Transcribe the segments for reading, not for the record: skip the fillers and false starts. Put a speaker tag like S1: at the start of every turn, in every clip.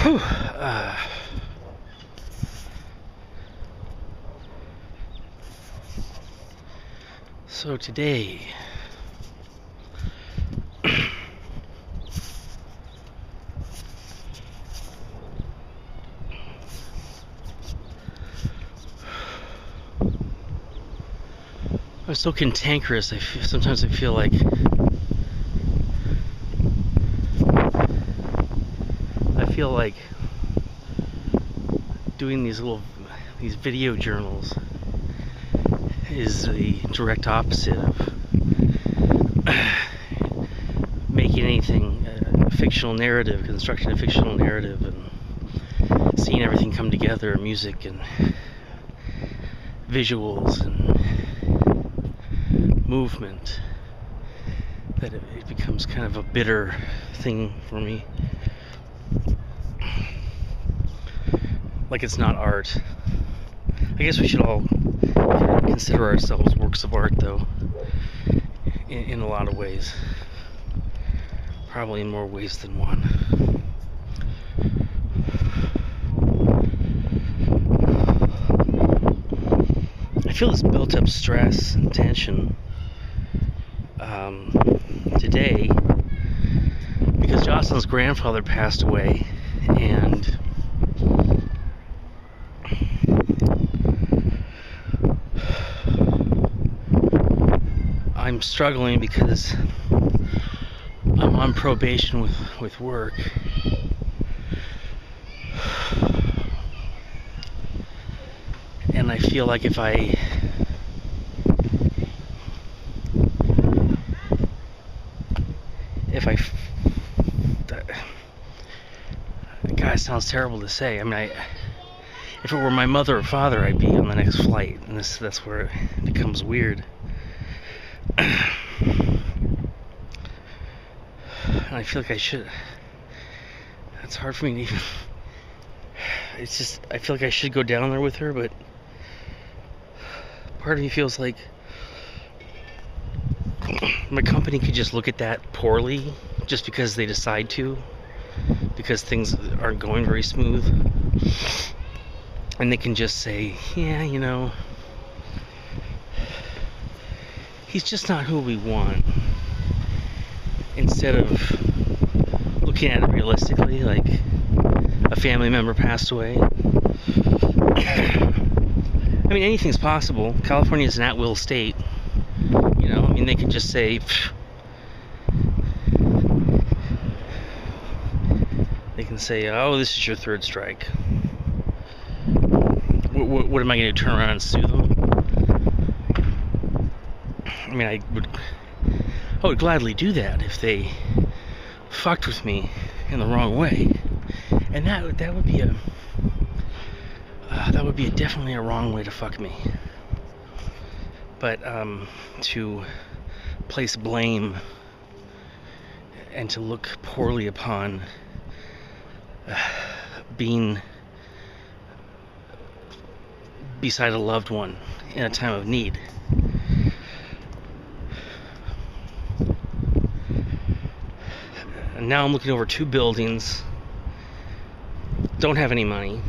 S1: Whew. So today, I'm so cantankerous. Sometimes I feel like doing these video journals is the direct opposite of making anything a fictional narrative, constructing a fictional narrative, and seeing everything come together, music and visuals and movement, that it becomes kind of a bitter thing for me. Like it's not art. I guess we should all consider ourselves works of art, though, in a lot of ways. Probably in more ways than one. I feel this built-up stress and tension today because Jocelyn's grandfather passed away, and I'm struggling because I'm on probation with work. And I feel like if I God, it sounds terrible to say. I mean, if it were my mother or father, I'd be on the next flight, and that's where it becomes weird. And I feel like I should. It's hard for me to even. It's just, I feel like I should go down there with her, but part of me feels like my company could just look at that poorly just because they decide to, because things aren't going very smooth, and they can just say, yeah, you know, he's just not who we want, instead of looking at it realistically, like a family member passed away. I mean, anything's possible. California is an at-will state. You know, I mean, they can just say, they can say, oh, this is your third strike. What am I going to turn around and sue them? I mean, I would gladly do that if they fucked with me in the wrong way, and that would be definitely a wrong way to fuck me. But to place blame and to look poorly upon being beside a loved one in a time of need. And now I'm looking over 2 buildings, don't have any money,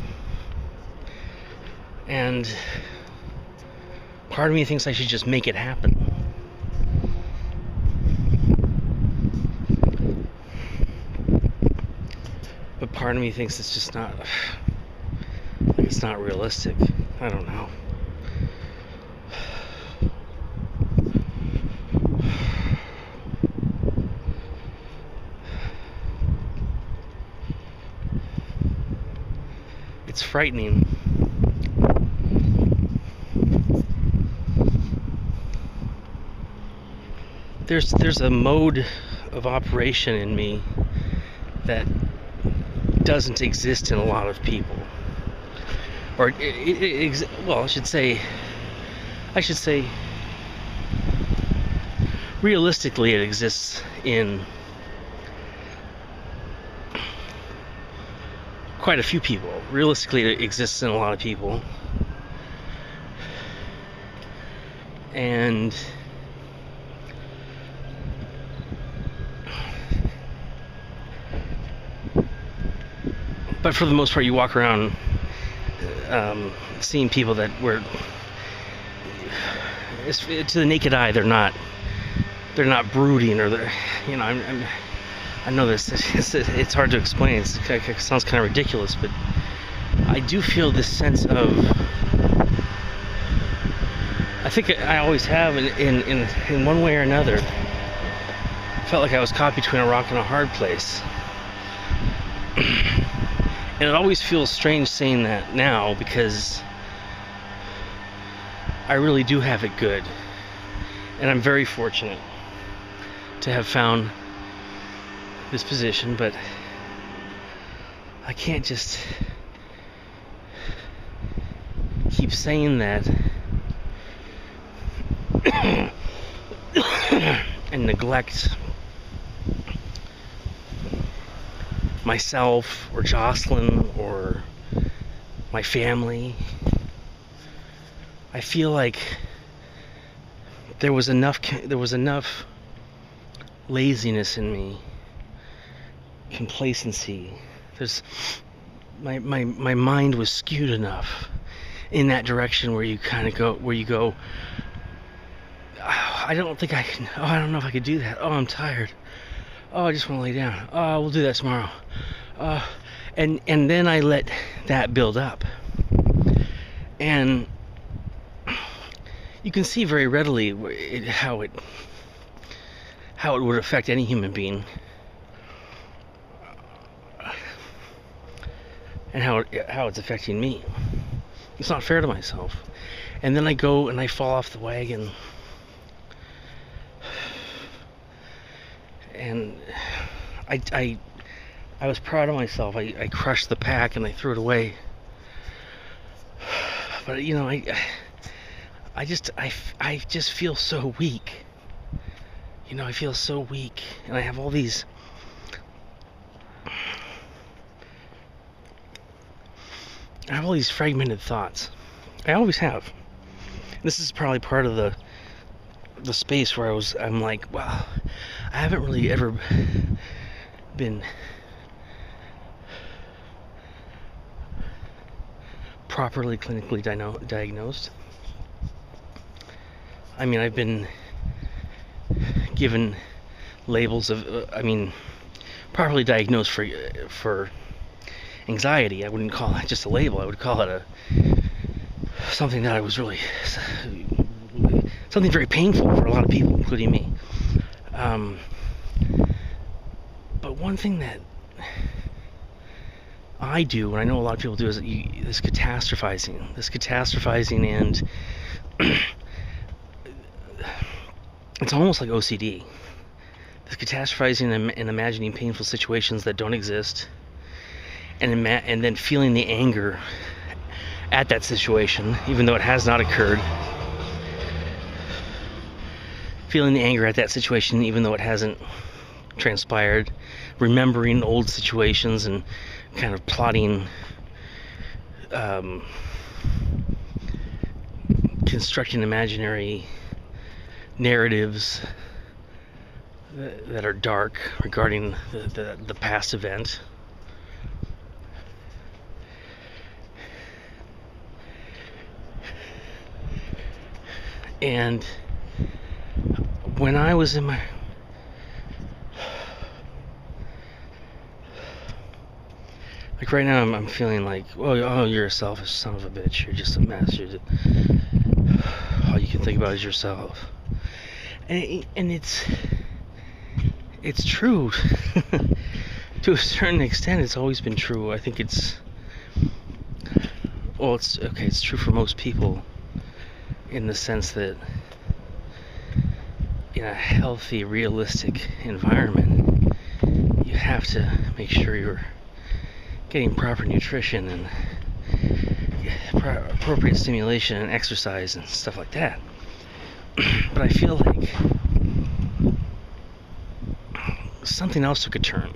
S1: and part of me thinks I should just make it happen. But part of me thinks it's just not, like, it's not realistic. I don't know. It's frightening. There's a mode of operation in me that doesn't exist in a lot of people, or well, I should say, realistically, it exists in quite a few people. Realistically, it exists in a lot of people, and But for the most part, you walk around seeing people that were, to the naked eye, they're not brooding, or I know this. It's hard to explain. It sounds kind of ridiculous, but I do feel this sense of. I think I always have, in one way or another. Felt like I was caught between a rock and a hard place, and it always feels strange saying that now, because I really do have it good, and I'm very fortunate to have found this position, but I can't just keep saying that and neglect myself or Jocelyn or my family. I feel like there was enough laziness in me, complacency. My mind was skewed enough in that direction where you kind of go, I don't think I can. Oh, I don't know if I could do that. Oh, I'm tired. Oh, I just want to lay down. Oh, we'll do that tomorrow. And then I let that build up, and you can see very readily how it would affect any human being, and how it's affecting me. It's not fair to myself. And then I go and I fall off the wagon, and I was proud of myself. I crushed the pack and I threw it away. But I just feel so weak. I feel so weak, and I have all these fragmented thoughts. I always have. This is probably part of the space where I'm like, wow, I haven't really ever been properly clinically diagnosed. I mean, I've been given labels of, properly diagnosed for anxiety. I wouldn't call it just a label. I would call it something that I was really, something very painful for a lot of people, including me. But one thing that I do, and I know a lot of people do, is this catastrophizing, and it's almost like OCD. This catastrophizing and imagining painful situations that don't exist, and then feeling the anger at that situation, even though it has not occurred. Feeling the anger at that situation, even though it hasn't transpired. Remembering old situations and kind of plotting, constructing imaginary narratives that are dark regarding the past event. And when I was in my right now, I'm feeling like, oh, you're a selfish son of a bitch. You're just a mess. All you can think about is yourself. And it's true. To a certain extent, it's always been true. I think it's true for most people, in the sense that in a healthy, realistic environment, you have to make sure you're getting proper nutrition and appropriate stimulation and exercise and stuff like that. But I feel like something else took a turn.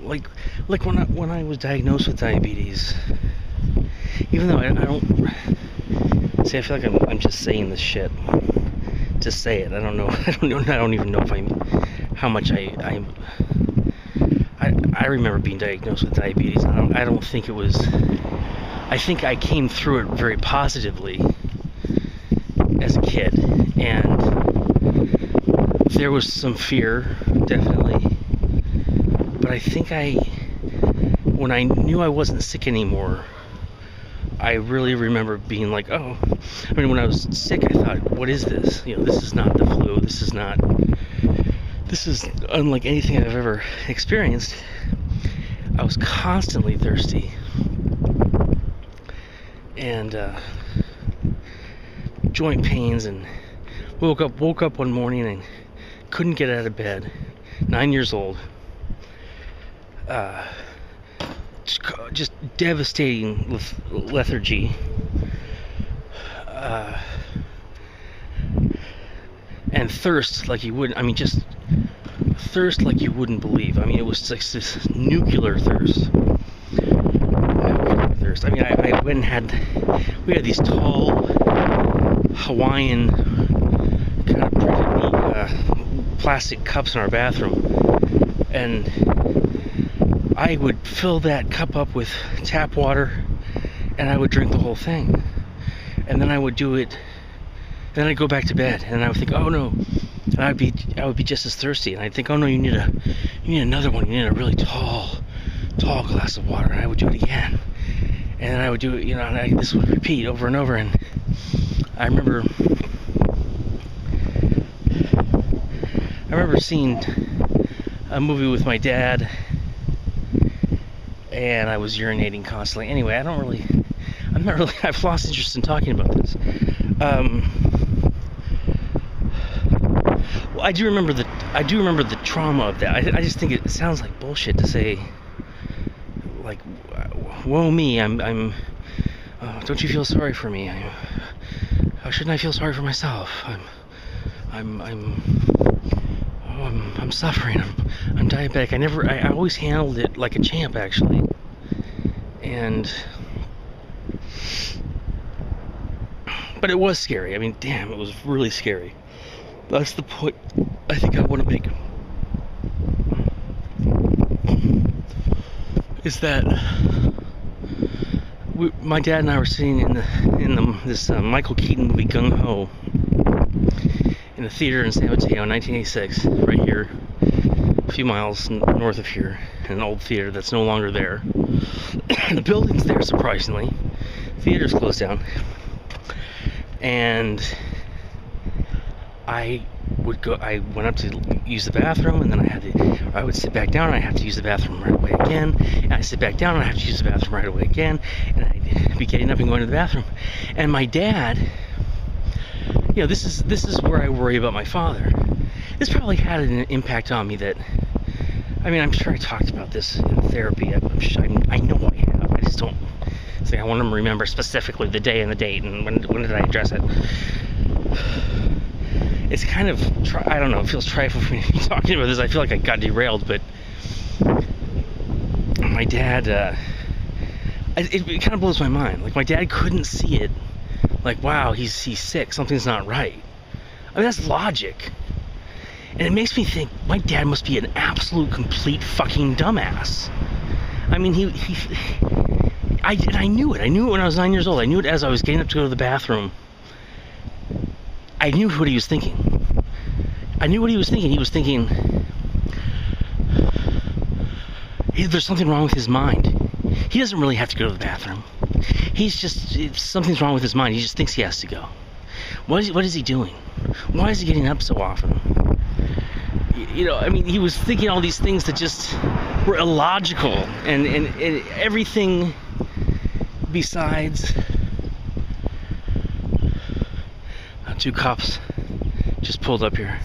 S1: Like when I was diagnosed with diabetes, even though I don't see, I feel like I'm just saying this shit to say it. I don't know. I don't even know if how much I I remember being diagnosed with diabetes. I don't think it was. I think I came through it very positively as a kid, and there was some fear, definitely. But I think when I knew I wasn't sick anymore, I really remember being like, oh, I mean, when I was sick, I thought, what is this? This is not the flu. This is unlike anything I've ever experienced. I was constantly thirsty. And joint pains, and woke up one morning and couldn't get out of bed. 9 years old. Just devastating lethargy. And thirst like you wouldn't. I mean, just thirst like you wouldn't believe. I mean, it was like this nuclear thirst. I mean, I went and we had these tall Hawaiian kind of pretty plastic cups in our bathroom, and I would fill that cup up with tap water, and I would drink the whole thing, and then I would do it, and then I'd go back to bed, and I would think, oh no, and I would be just as thirsty, and I'd think, oh no, you need another one, you need a really tall glass of water, and I would do it again. And then I would do it, and this would repeat over and over. And I remember seeing a movie with my dad, and I was urinating constantly. Anyway, I've lost interest in talking about this. Well, I do remember the trauma of that. I just think it sounds like bullshit to say, like, woe me, I'm don't you feel sorry for me? How shouldn't I feel sorry for myself? I'm suffering. I'm diabetic. I always handled it like a champ, actually. But it was scary. I mean, damn, it was really scary. That's the point I think I want to make. Is that my dad and I were sitting in this Michael Keaton movie Gung Ho in the theater in San Mateo in 1986, right here, a few miles north of here, in an old theater that's no longer there. The building's there, surprisingly. The theater's closed down, and I went up to use the bathroom, and then I would sit back down, and I have to use the bathroom right away again, and I sit back down, and I have to use the bathroom right away again, and I'd be getting up and going to the bathroom. And my dad, this is where I worry about my father. This probably had an impact on me that, I mean, I'm sure I talked about this in therapy. I know I have. I just don't. It's like I want to remember specifically the day and the date, and when did I address it. It's kind of, I don't know, it feels trifling for me to be talking about this. I feel like I got derailed, but my dad, it kind of blows my mind. Like, my dad couldn't see it. Like, wow, he's sick, something's not right. I mean, that's logic. And it makes me think, my dad must be an absolute, complete fucking dumbass. I mean, I knew it. I knew it when I was 9 years old. I knew it as I was getting up to go to the bathroom. I knew what he was thinking. I knew what he was thinking. He was thinking, there's something wrong with his mind. He doesn't really have to go to the bathroom. Something's wrong with his mind. He just thinks he has to go. What is he doing? Why is he getting up so often? I mean, he was thinking all these things that just were illogical, and everything besides. Two cops just pulled up here.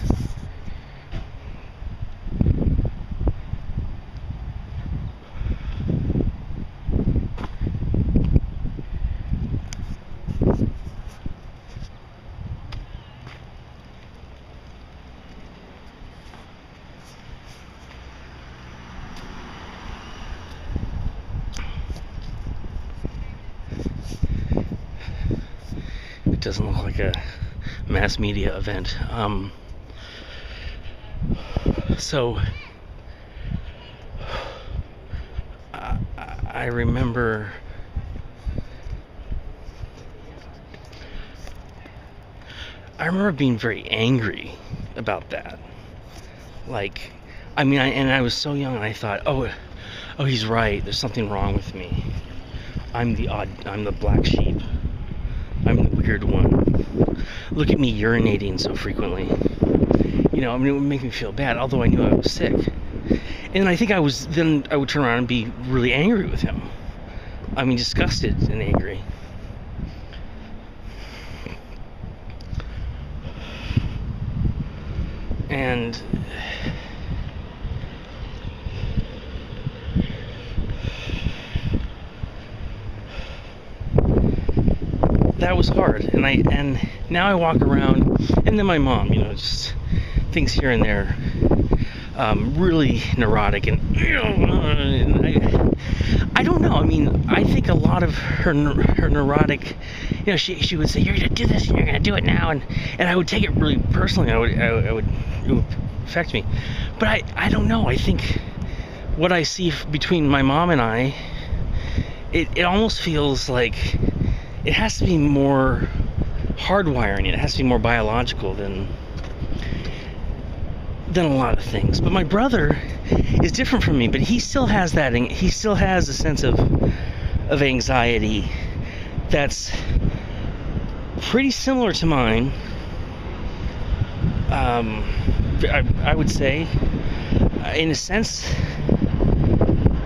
S1: It doesn't look like a mass media event. So I remember being very angry about that. Like, I was so young, and I thought, oh, he's right. There's something wrong with me. I'm the black sheep. I'm the weird one. Look at me urinating so frequently. It would make me feel bad, although I knew I was sick. And I think I would turn around and be really angry with him. Disgusted and angry. And that was hard. And now I walk around, and then my mom, just things here and there, really neurotic, and I don't know. I think a lot of her neurotic, she would say, "You're gonna do this, and you're gonna do it now," and I would take it really personally. It would affect me. But I don't know. I think what I see between my mom and I, it almost feels like it has to be more hardwiring. It has to be more biological than a lot of things. But my brother is different from me, but he still has that. He still has a sense of anxiety that's pretty similar to mine. I would say, in a sense,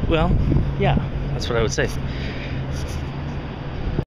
S1: well, yeah, that's what I would say.